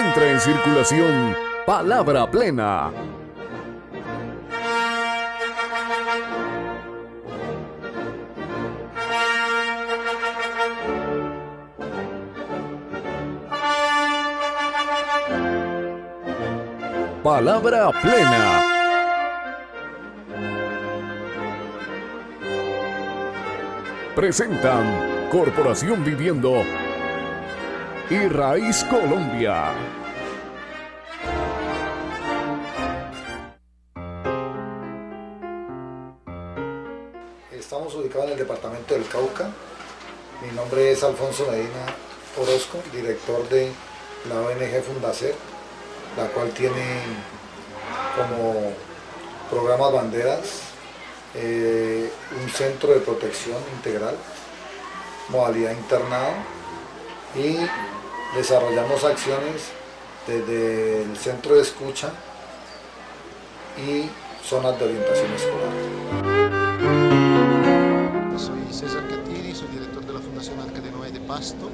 Entra en circulación Palabra Plena. Palabra Plena. Presentan Corporación Viviendo y Raíz Colombia. Estamos ubicados en el departamento del Cauca. Mi nombre es Alfonso Medina Orozco, director de la ONG Fundacer, la cual tiene como programas banderas un centro de protección integral, modalidad internado, y desarrollamos acciones desde el centro de escucha y zonas de orientación escolar. Soy César Catini, soy director de la Fundación Arca de Noé de Pasto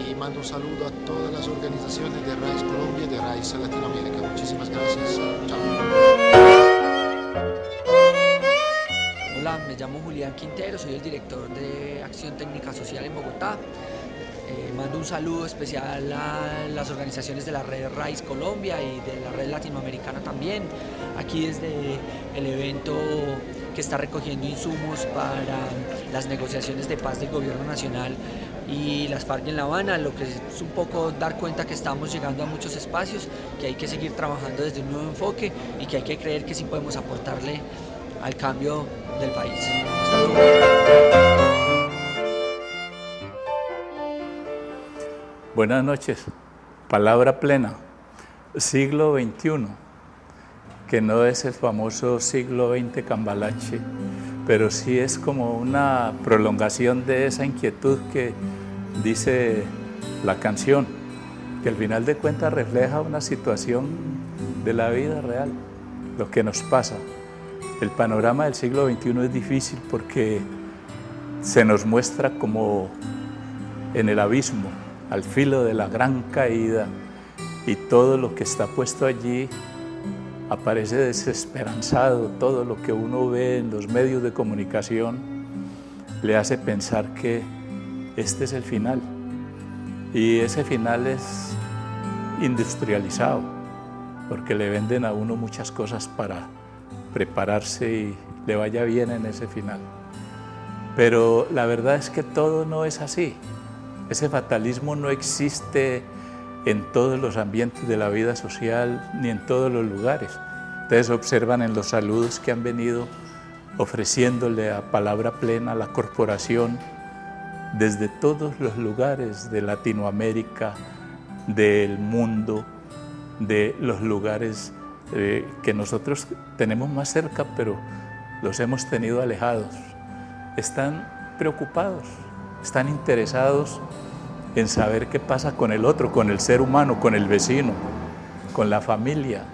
y mando un saludo a todas las organizaciones de Raíz Colombia y de Raíz Latinoamérica. Muchísimas gracias. Chao. Hola, me llamo Julián Quintero, soy el director de Acción Técnica Social en Bogotá. Mando un saludo especial a las organizaciones de la red Raíz Colombia y de la red latinoamericana también. Aquí desde el evento que está recogiendo insumos para las negociaciones de paz del gobierno nacional y las FARC en La Habana, lo que es un poco dar cuenta que estamos llegando a muchos espacios, que hay que seguir trabajando desde un nuevo enfoque y que hay que creer que sí podemos aportarle al cambio del país. Hasta luego. Buenas noches. Palabra Plena. Siglo XXI, que no es el famoso siglo XX cambalache, pero sí es como una prolongación de esa inquietud que dice la canción, que al final de cuentas refleja una situación de la vida real, lo que nos pasa. El panorama del siglo XXI es difícil porque se nos muestra como en el abismo, al filo de la gran caída, y todo lo que está puesto allí aparece desesperanzado. Todo lo que uno ve en los medios de comunicación le hace pensar que este es el final, y ese final es industrializado, porque le venden a uno muchas cosas para prepararse y le vaya bien en ese final. Pero la verdad es que todo no es así. Ese fatalismo no existe en todos los ambientes de la vida social ni en todos los lugares. Ustedes observan en los saludos que han venido ofreciéndole a Palabra Plena la corporación desde todos los lugares de Latinoamérica, del mundo, de los lugares que nosotros tenemos más cerca, pero los hemos tenido alejados. Están preocupados, están interesados en saber qué pasa con el otro, con el ser humano, con el vecino, con la familia,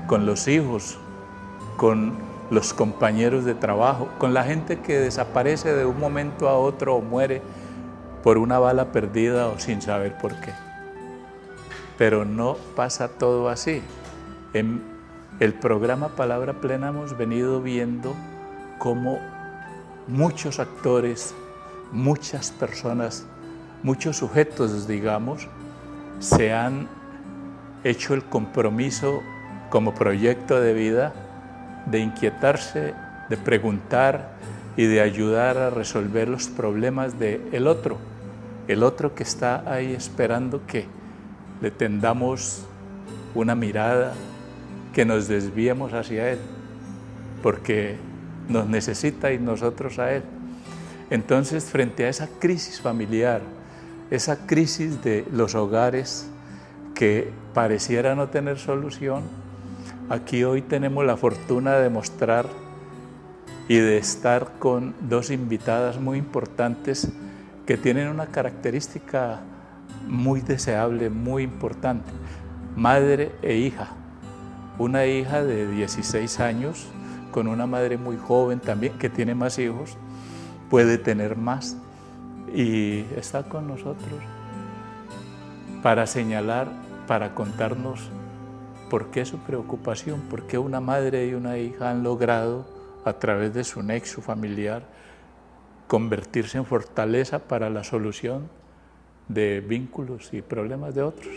con los hijos, con los compañeros de trabajo, con la gente que desaparece de un momento a otro o muere por una bala perdida o sin saber por qué. Pero no pasa todo así. En el programa Palabra Plena hemos venido viendo cómo muchos actores, muchas personas, muchos sujetos, digamos, se han hecho el compromiso como proyecto de vida de inquietarse, de preguntar y de ayudar a resolver los problemas del otro, el otro que está ahí esperando que le tendamos una mirada, que nos desviemos hacia Él, porque nos necesita y nosotros a Él. Entonces, frente a esa crisis familiar, esa crisis de los hogares que pareciera no tener solución, aquí hoy tenemos la fortuna de mostrar y de estar con dos invitadas muy importantes que tienen una característica muy deseable, muy importante, madre e hija. Una hija de 16 años con una madre muy joven también, que tiene más hijos, puede tener más, y está con nosotros para señalar para contarnos por qué su preocupación, por qué una madre y una hija han logrado, a través de su nexo familiar, convertirse en fortaleza para la solución de vínculos y problemas de otros.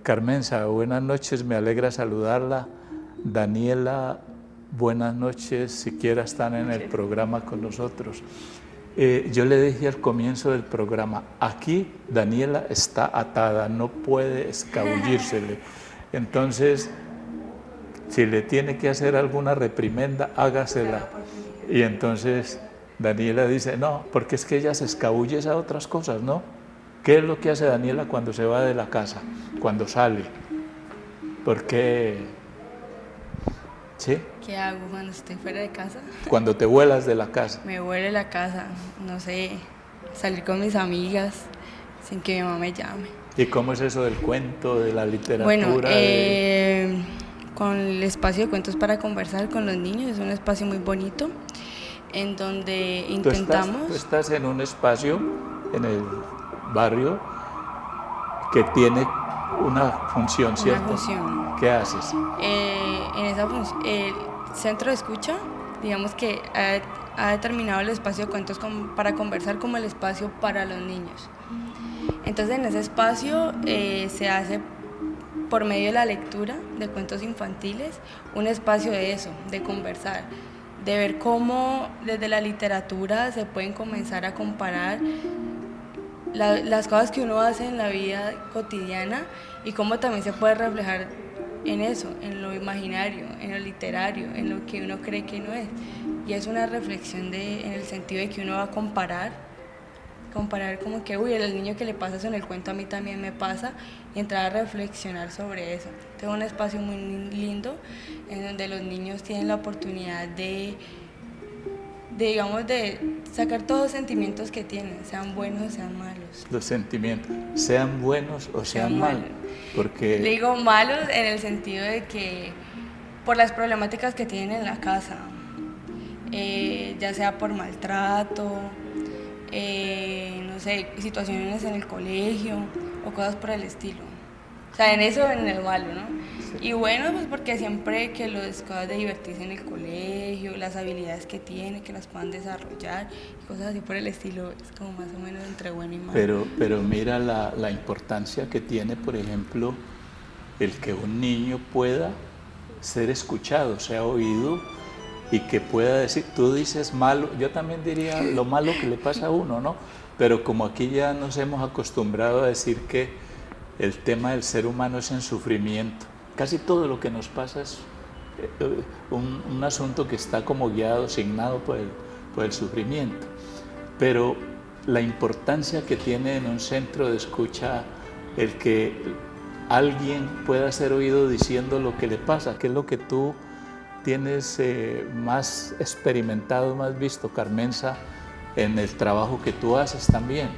Carmenza, buenas noches, me alegra saludarla. Daniela, buenas noches, siquiera están en el programa con nosotros. Yo le dije al comienzo del programa, aquí Daniela está atada, no puede escabullírsele. Entonces, si le tiene que hacer alguna reprimenda, hágasela. Y entonces Daniela dice, no, porque es que ella se escabulle a otras cosas, ¿no? ¿Qué es lo que hace Daniela cuando se va de la casa, cuando sale? ¿Por qué? ¿Sí? ¿Qué hago cuando estoy fuera de casa? Cuando te vuelas de la casa. Me vuelve la casa, no sé, salir con mis amigas sin que mi mamá me llame. ¿Y cómo es eso del cuento, de la literatura? Bueno, con el espacio de cuentos para conversar con los niños, es un espacio muy bonito en donde intentamos... Tú estás en un espacio en el barrio que tiene una función, ¿cierto? Una función. ¿Qué haces? En esa función, el centro de escucha, digamos que ha determinado el espacio de cuentos para conversar como el espacio para los niños. Entonces en ese espacio se hace por medio de la lectura de cuentos infantiles un espacio de eso, de conversar, de ver cómo desde la literatura se pueden comenzar a comparar las cosas que uno hace en la vida cotidiana y cómo también se puede reflejar en eso, en lo imaginario, en lo literario, en lo que uno cree que no es. Y es una reflexión en el sentido de que uno va a comparar como que, uy, el niño que le pasa eso en el cuento a mí también me pasa, y entrar a reflexionar sobre eso. Tengo un espacio muy lindo en donde los niños tienen la oportunidad de sacar todos los sentimientos que tienen, sean buenos o sean malos. Los sentimientos, sean buenos o sean malos. Porque... Le digo malos en el sentido de que por las problemáticas que tienen en la casa, ya sea por maltrato, no sé, situaciones en el colegio o cosas por el estilo. O sea, en eso, en el malo, ¿no? Sí. Y bueno, pues porque siempre que los cosas de divertirse en el colegio, las habilidades que tienen, que las puedan desarrollar, y cosas así por el estilo, es como más o menos entre bueno y malo. Pero mira la importancia que tiene, por ejemplo, el que un niño pueda ser escuchado, sea oído, y que pueda decir, tú dices malo, yo también diría lo malo que le pasa a uno, ¿no? Pero como aquí ya nos hemos acostumbrado a decir que el tema del ser humano es en sufrimiento, casi todo lo que nos pasa es un asunto que está como guiado, asignado por el sufrimiento. Pero la importancia que tiene en un centro de escucha el que alguien pueda ser oído diciendo lo que le pasa, que es lo que tú tienes más experimentado, más visto, Carmenza, en el trabajo que tú haces también.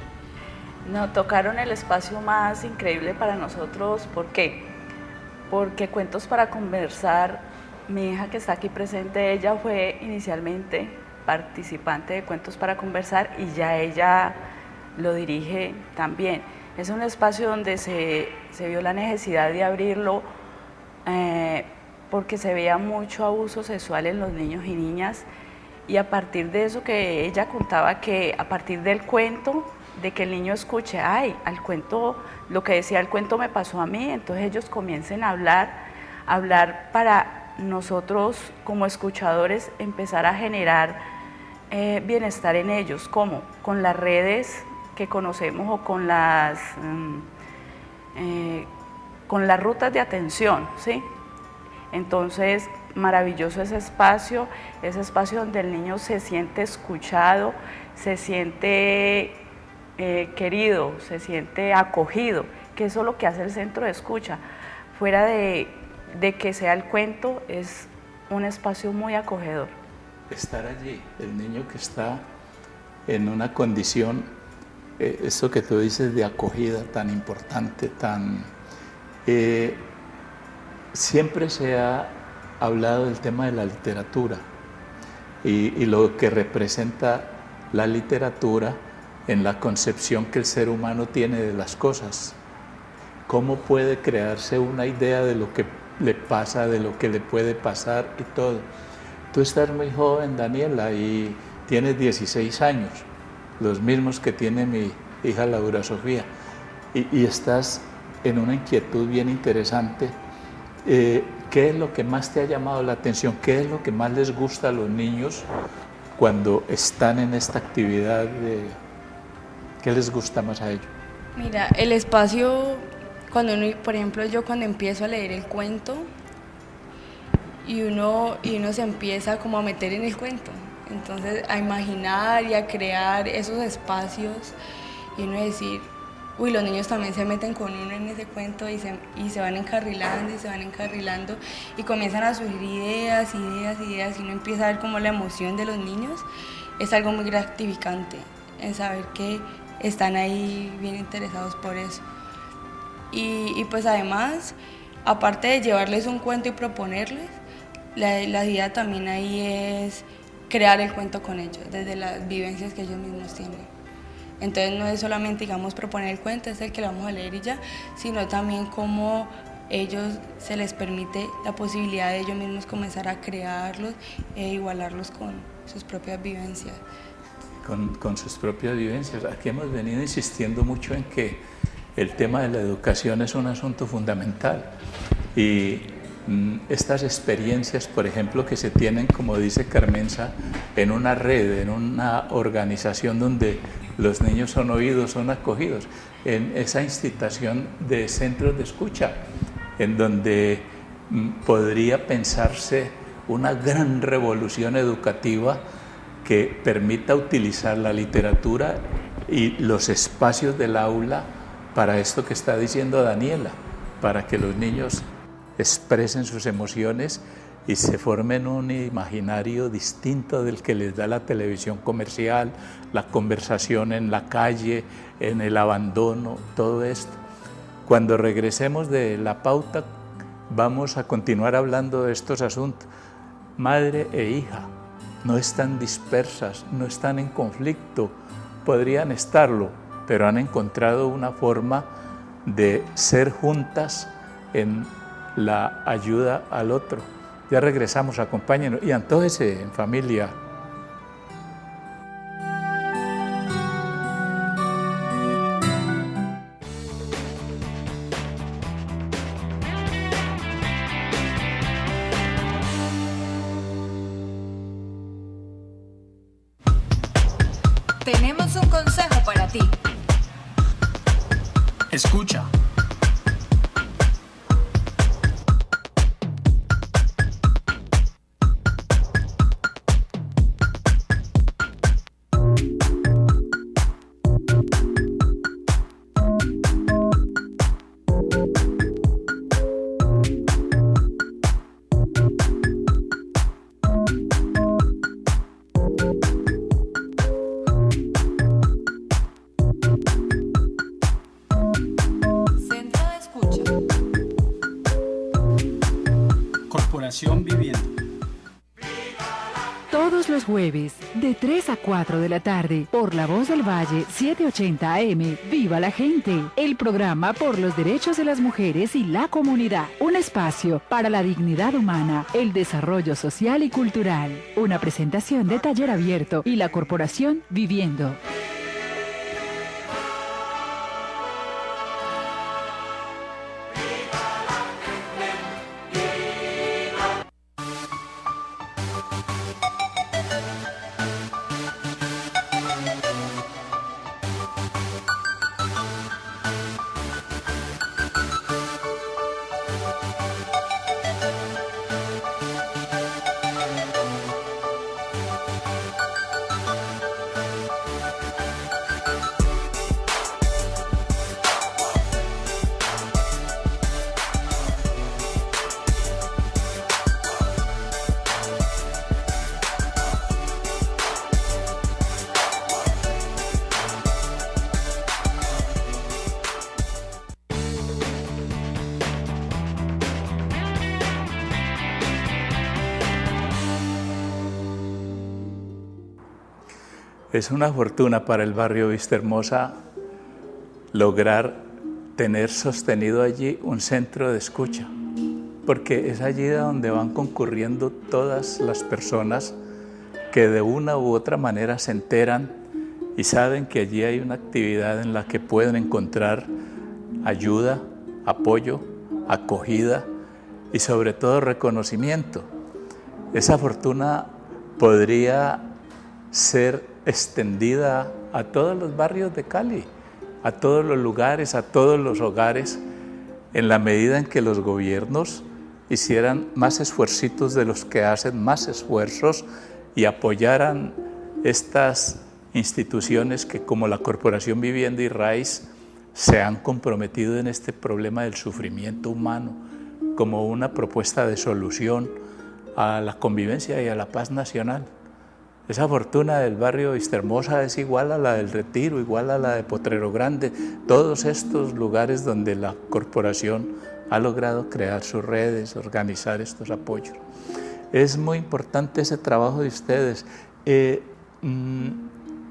No, tocaron el espacio más increíble para nosotros. ¿Por qué? Porque Cuentos para Conversar, mi hija que está aquí presente, ella fue inicialmente participante de Cuentos para Conversar y ya ella lo dirige también. Es un espacio donde se vio la necesidad de abrirlo porque se veía mucho abuso sexual en los niños y niñas, y a partir de eso que ella contaba, que a partir del cuento, de que el niño escuche, ay, al cuento, lo que decía el cuento me pasó a mí, entonces ellos comiencen a hablar para nosotros como escuchadores empezar a generar bienestar en ellos. ¿Cómo? Con las redes que conocemos o con las rutas de atención, ¿sí? Entonces, maravilloso ese espacio donde el niño se siente escuchado, se siente querido, se siente acogido, que eso es lo que hace el centro de escucha. Fuera de que sea el cuento, es un espacio muy acogedor. Estar allí, el niño que está en una condición, eso que tú dices de acogida tan importante, siempre se ha hablado del tema de la literatura y lo que representa la literatura en la concepción que el ser humano tiene de las cosas. cómo puede crearse una idea de lo que le pasa, de lo que le puede pasar y todo. Tú estás muy joven, Daniela, y tienes 16 años, los mismos que tiene mi hija Laura Sofía, y estás en una inquietud bien interesante. ¿Qué es lo que más te ha llamado la atención? ¿Qué es lo que más les gusta a los niños cuando están en esta actividad? ¿Qué les gusta más a ellos? Mira, el espacio, cuando uno, por ejemplo, yo cuando empiezo a leer el cuento y uno se empieza como a meter en el cuento, entonces a imaginar y a crear esos espacios y uno decir, uy, los niños también se meten con uno en ese cuento y se van encarrilando y comienzan a surgir ideas y uno empieza a ver como la emoción de los niños. Es algo muy gratificante en saber que están ahí bien interesados por eso. Y pues además, aparte de llevarles un cuento y proponerles, la idea también ahí es crear el cuento con ellos, desde las vivencias que ellos mismos tienen. Entonces no es solamente, digamos, proponer el cuento, es el que lo vamos a leer y ya, sino también cómo ellos se les permite la posibilidad de ellos mismos comenzar a crearlos e igualarlos con sus propias vivencias. Con sus propias vivencias. Aquí hemos venido insistiendo mucho en que el tema de la educación es un asunto fundamental y estas experiencias, por ejemplo, que se tienen, como dice Carmenza, en una red, en una organización donde los niños son oídos, son acogidos, en esa institución de centros de escucha, en donde podría pensarse una gran revolución educativa que permita utilizar la literatura y los espacios del aula para esto que está diciendo Daniela, para que los niños expresen sus emociones y se formen un imaginario distinto del que les da la televisión comercial, la conversación en la calle, en el abandono, todo esto. Cuando regresemos de la pauta, vamos a continuar hablando de estos asuntos. Madre e hija no están dispersas, no están en conflicto, podrían estarlo, pero han encontrado una forma de ser juntas en la ayuda al otro. Ya regresamos, acompáñenos y antójese en familia. Tenemos un consejo para ti. Escucha. Viviendo. Todos los jueves, de 3 a 4 de la tarde, por La Voz del Valle, 780 AM, Viva la Gente, el programa por los derechos de las mujeres y la comunidad. Un espacio para la dignidad humana, el desarrollo social y cultural. Una presentación de Taller Abierto y la Corporación Viviendo. Es una fortuna para el barrio Vistahermosa lograr tener sostenido allí un centro de escucha, porque es allí donde van concurriendo todas las personas que de una u otra manera se enteran y saben que allí hay una actividad en la que pueden encontrar ayuda, apoyo, acogida y sobre todo reconocimiento. Esa fortuna podría ser extendida a todos los barrios de Cali, a todos los lugares, a todos los hogares, en la medida en que los gobiernos hicieran más esfuercitos de los que hacen, más esfuerzos, y apoyaran estas instituciones que, como la Corporación Vivienda y RAIS, se han comprometido en este problema del sufrimiento humano como una propuesta de solución a la convivencia y a la paz nacional. Esa fortuna del barrio Vistahermosa es igual a la del Retiro, igual a la de Potrero Grande, todos estos lugares donde la corporación ha logrado crear sus redes, organizar estos apoyos. Es muy importante ese trabajo de ustedes.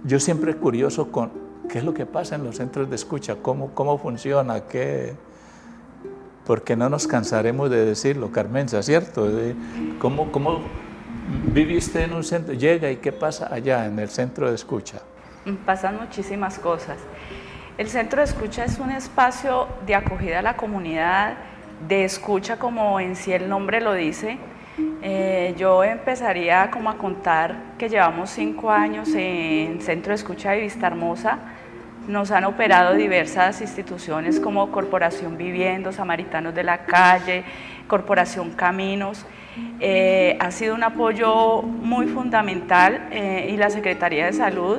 Yo siempre curioso con qué es lo que pasa en los centros de escucha, cómo funciona, porque no nos cansaremos de decirlo, Carmenza, ¿cierto? ¿Cómo vive usted en un centro? Llega y ¿qué pasa allá en el centro de escucha? Pasan muchísimas cosas. El centro de escucha es un espacio de acogida a la comunidad, de escucha como en sí el nombre lo dice. Yo empezaría como a contar que llevamos 5 años en Centro de Escucha de Vistahermosa. Nos han operado diversas instituciones como Corporación Vivienda, Samaritanos de la Calle, Corporación Caminos. Ha sido un apoyo muy fundamental y la Secretaría de Salud,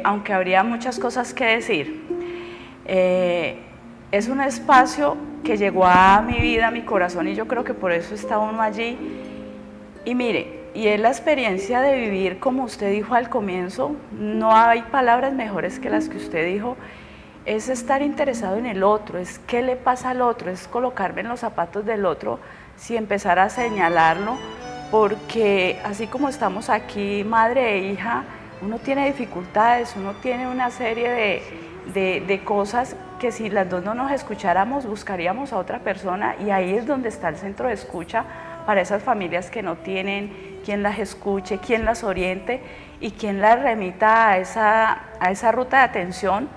aunque habría muchas cosas que decir. Es un espacio que llegó a mi vida, a mi corazón, y yo creo que por eso está uno allí. Y mire, y es la experiencia de vivir, como usted dijo al comienzo, no hay palabras mejores que las que usted dijo, es estar interesado en el otro, es qué le pasa al otro, es colocarme en los zapatos del otro, si empezar a señalarlo, porque así como estamos aquí, madre e hija, uno tiene dificultades, uno tiene una serie de cosas que si las dos no nos escucháramos, buscaríamos a otra persona, y ahí es donde está el centro de escucha para esas familias que no tienen quien las escuche, quien las oriente y quien las remita a esa ruta de atención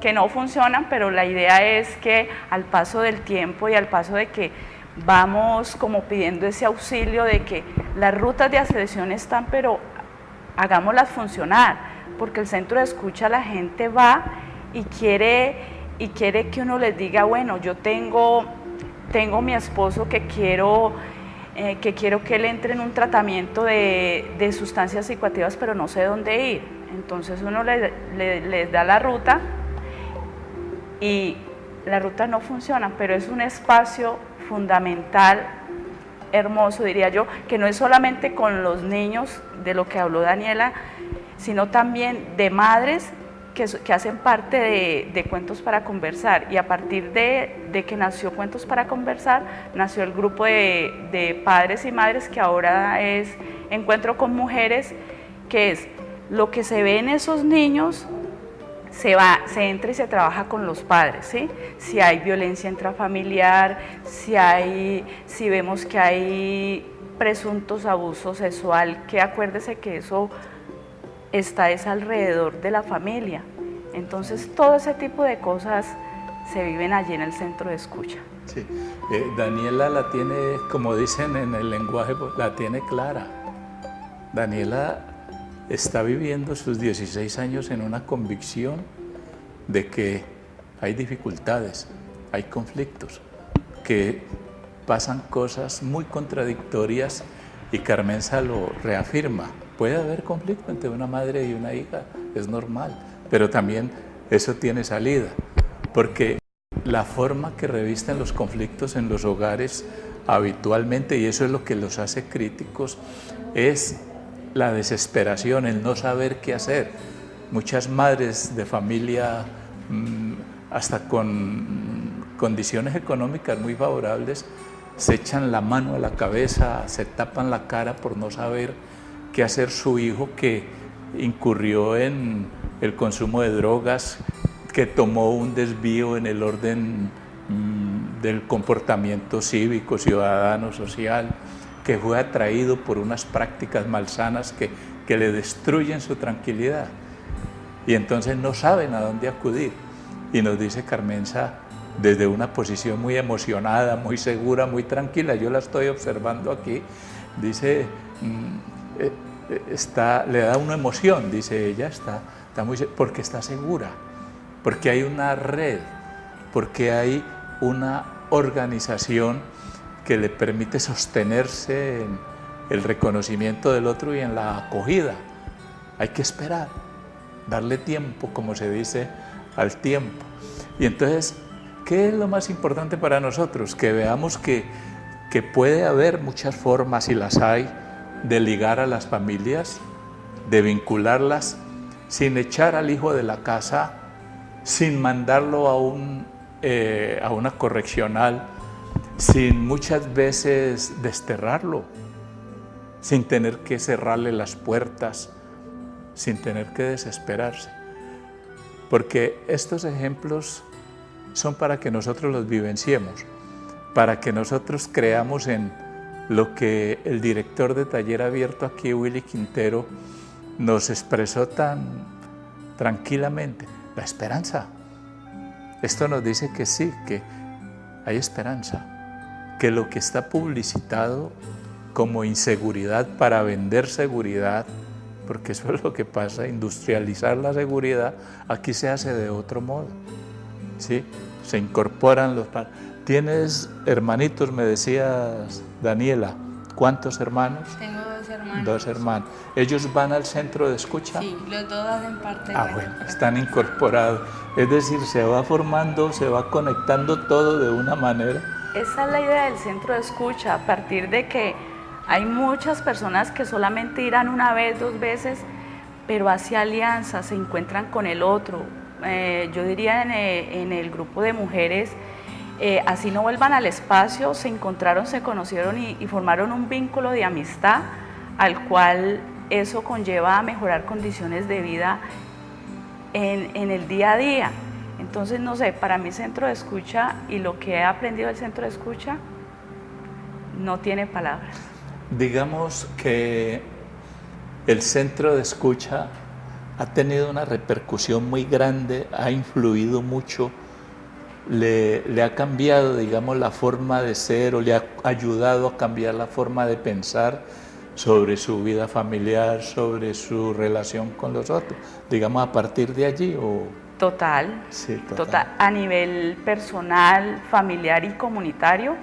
que no funcionan, pero la idea es que al paso del tiempo y al paso de que vamos como pidiendo ese auxilio de que las rutas de atención están, pero hagámoslas funcionar, porque el centro de escucha la gente va y quiere que uno les diga, bueno, yo tengo mi esposo que quiero que él entre en un tratamiento de sustancias psicoactivas, pero no sé dónde ir. Entonces uno les da la ruta y la ruta no funciona, pero es un espacio fundamental, hermoso, diría yo, que no es solamente con los niños, de lo que habló Daniela, sino también de madres que hacen parte de Cuentos para Conversar, y a partir de que nació Cuentos para Conversar, nació el grupo de padres y madres que ahora es Encuentro con Mujeres, que es lo que se ve en esos niños, se entra y se trabaja con los padres, ¿sí? Si hay violencia intrafamiliar, si vemos que hay presuntos abuso sexual, que acuérdese que eso es alrededor de la familia. Entonces todo ese tipo de cosas se viven allí en el centro de escucha. Sí. Daniela la tiene, como dicen en el lenguaje, la tiene clara. Daniela está viviendo sus 16 años en una convicción de que hay dificultades, hay conflictos, que pasan cosas muy contradictorias, y Carmenza lo reafirma. Puede haber conflicto entre una madre y una hija, es normal, pero también eso tiene salida, porque la forma que revisten los conflictos en los hogares habitualmente, y eso es lo que los hace críticos, es la desesperación, el no saber qué hacer. Muchas madres de familia, hasta con condiciones económicas muy favorables, se echan la mano a la cabeza, se tapan la cara por no saber qué hacer su hijo que incurrió en el consumo de drogas, que tomó un desvío en el orden del comportamiento cívico, ciudadano, social, que fue atraído por unas prácticas malsanas que le destruyen su tranquilidad. Y entonces no saben a dónde acudir. Y nos dice Carmenza, desde una posición muy emocionada, muy segura, muy tranquila, yo la estoy observando aquí, dice, le da una emoción, dice ella, está muy, porque está segura, porque hay una red, porque hay una organización que le permite sostenerse en el reconocimiento del otro y en la acogida. Hay que esperar, darle tiempo, como se dice, al tiempo. Y entonces, ¿qué es lo más importante para nosotros? Que veamos que puede haber muchas formas, y las hay, de ligar a las familias, de vincularlas, sin echar al hijo de la casa, sin mandarlo a una correccional, sin muchas veces desterrarlo, sin tener que cerrarle las puertas, sin tener que desesperarse. Porque estos ejemplos son para que nosotros los vivenciemos, para que nosotros creamos en lo que el director de Taller Abierto aquí, Willy Quintero, nos expresó tan tranquilamente: la esperanza. Esto nos dice que sí, que hay esperanza, que lo que está publicitado como inseguridad para vender seguridad, porque eso es lo que pasa, industrializar la seguridad, aquí se hace de otro modo, ¿sí? Se incorporan los padres. ¿Tienes hermanitos, me decías, Daniela? ¿Cuántos hermanos? Tengo 2 hermanos. 2 hermanos. ¿Ellos van al centro de escucha? Sí, los 2 hacen parte de bueno, están incorporados. Es decir, se va formando, se va conectando todo de una manera. Esa es la idea del centro de escucha, a partir de que hay muchas personas que solamente irán una vez, 2 veces, pero hace alianzas, se encuentran con el otro. Yo diría en el grupo de mujeres, así no vuelvan al espacio, se encontraron, se conocieron y formaron un vínculo de amistad, al cual eso conlleva a mejorar condiciones de vida en el día a día. Entonces, no sé, para mí centro de escucha y lo que he aprendido del centro de escucha no tiene palabras. Digamos que el centro de escucha ha tenido una repercusión muy grande, ha influido mucho, le ha cambiado, digamos, la forma de ser, o le ha ayudado a cambiar la forma de pensar sobre su vida familiar, sobre su relación con los otros, digamos, a partir de allí. Total, sí, total. A nivel personal, familiar y comunitario,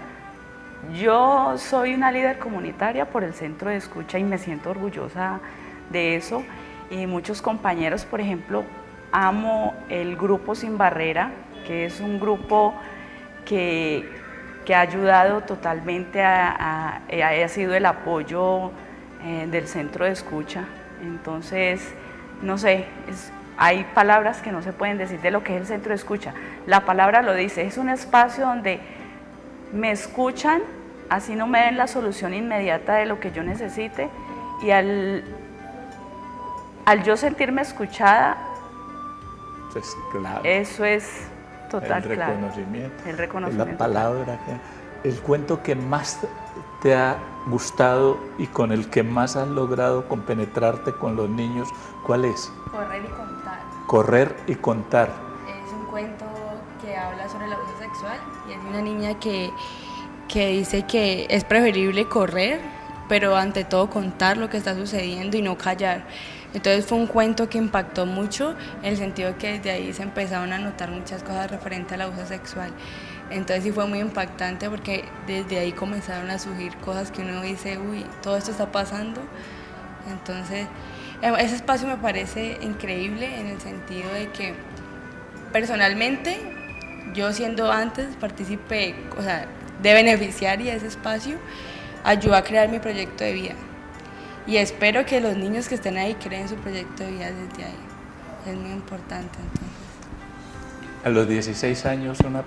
yo soy una líder comunitaria por el centro de escucha y me siento orgullosa de eso. Y muchos compañeros, por ejemplo, amo el grupo Sin Barrera, que es un grupo que ha ayudado totalmente, ha sido el apoyo del centro de escucha. Entonces, no sé, hay palabras que no se pueden decir de lo que es el centro de escucha. La palabra lo dice, es un espacio donde me escuchan, así no me den la solución inmediata de lo que yo necesite, y al yo sentirme escuchada, pues, claro, eso es total, el reconocimiento, claro. El reconocimiento. La palabra, el cuento que más te ha gustado y con el que más has logrado compenetrarte con los niños, ¿cuál es? Correr y contar. Correr y contar. Es un cuento que habla sobre el abuso sexual y es de una niña que dice que es preferible correr, pero ante todo contar lo que está sucediendo y no callar. Entonces fue un cuento que impactó mucho, en el sentido de que desde ahí se empezaron a notar muchas cosas referentes al abuso sexual. Entonces sí fue muy impactante porque desde ahí comenzaron a surgir cosas que uno dice, uy, todo esto está pasando. Entonces ese espacio me parece increíble en el sentido de que personalmente yo, siendo antes partícipe, o sea, de beneficiaria de ese espacio, ayudó a crear mi proyecto de vida. Y espero que los niños que estén ahí creen su proyecto de vida desde ahí. Es muy importante, entonces. A los 16 años una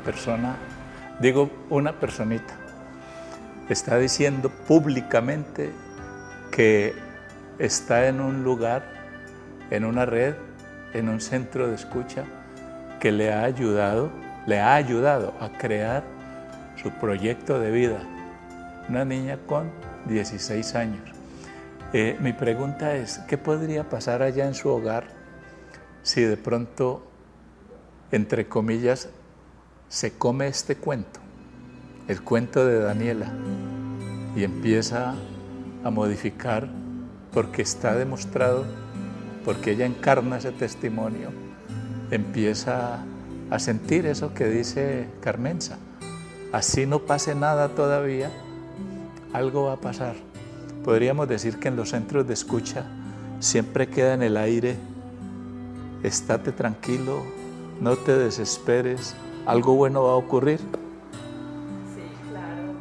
personita, está diciendo públicamente que está en un lugar, en una red, en un centro de escucha, que le ha ayudado a crear su proyecto de vida. Una niña con 16 años. Mi pregunta es, ¿qué podría pasar allá en su hogar si de pronto, entre comillas, se come este cuento, el cuento de Daniela, y empieza a modificar porque está demostrado, porque ella encarna ese testimonio, empieza a sentir eso que dice Carmenza? Así no pase nada todavía, algo va a pasar. Podríamos decir que en los centros de escucha siempre queda en el aire: estate tranquilo, no te desesperes, algo bueno va a ocurrir. Sí, claro.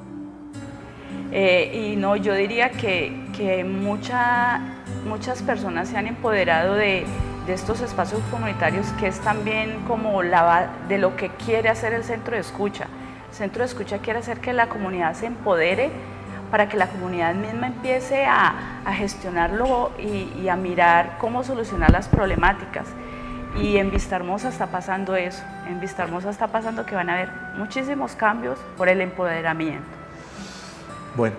Y no, yo diría que muchas personas se han empoderado de estos espacios comunitarios, que es también como de lo que quiere hacer el centro de escucha. El centro de escucha quiere hacer que la comunidad se empodere, para que la comunidad misma empiece a gestionarlo y a mirar cómo solucionar las problemáticas. Y en Vista Hermosa está pasando eso. En Vista Hermosa está pasando que van a haber muchísimos cambios por el empoderamiento. Bueno,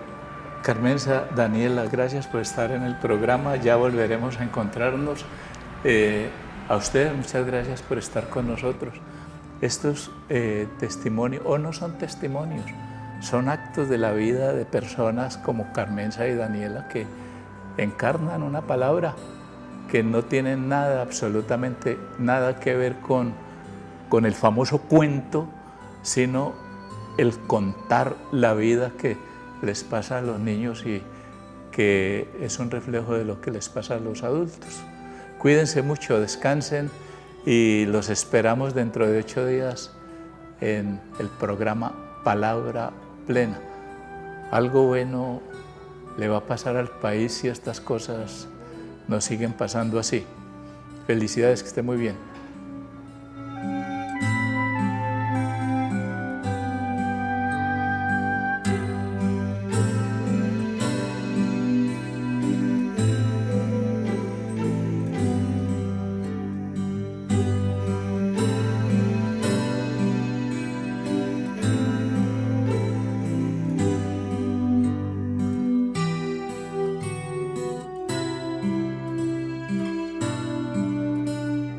Carmenza, Daniela, gracias por estar en el programa. Ya volveremos a encontrarnos. A ustedes muchas gracias por estar con nosotros. Estos testimonios, o no son testimonios, son actos de la vida de personas como Carmenza y Daniela, que encarnan una palabra que no tienen nada, absolutamente nada que ver con el famoso cuento, sino el contar la vida que les pasa a los niños y que es un reflejo de lo que les pasa a los adultos. Cuídense mucho, descansen y los esperamos dentro de 8 días en el programa Palabra Plena. Algo bueno le va a pasar al país si estas cosas nos siguen pasando así. Felicidades, que esté muy bien.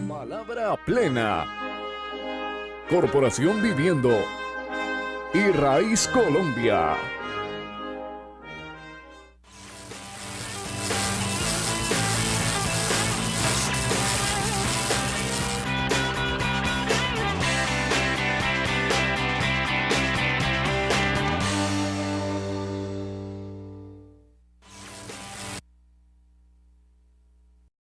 Palabra Plena. Corporación Viviendo y Raíz Colombia.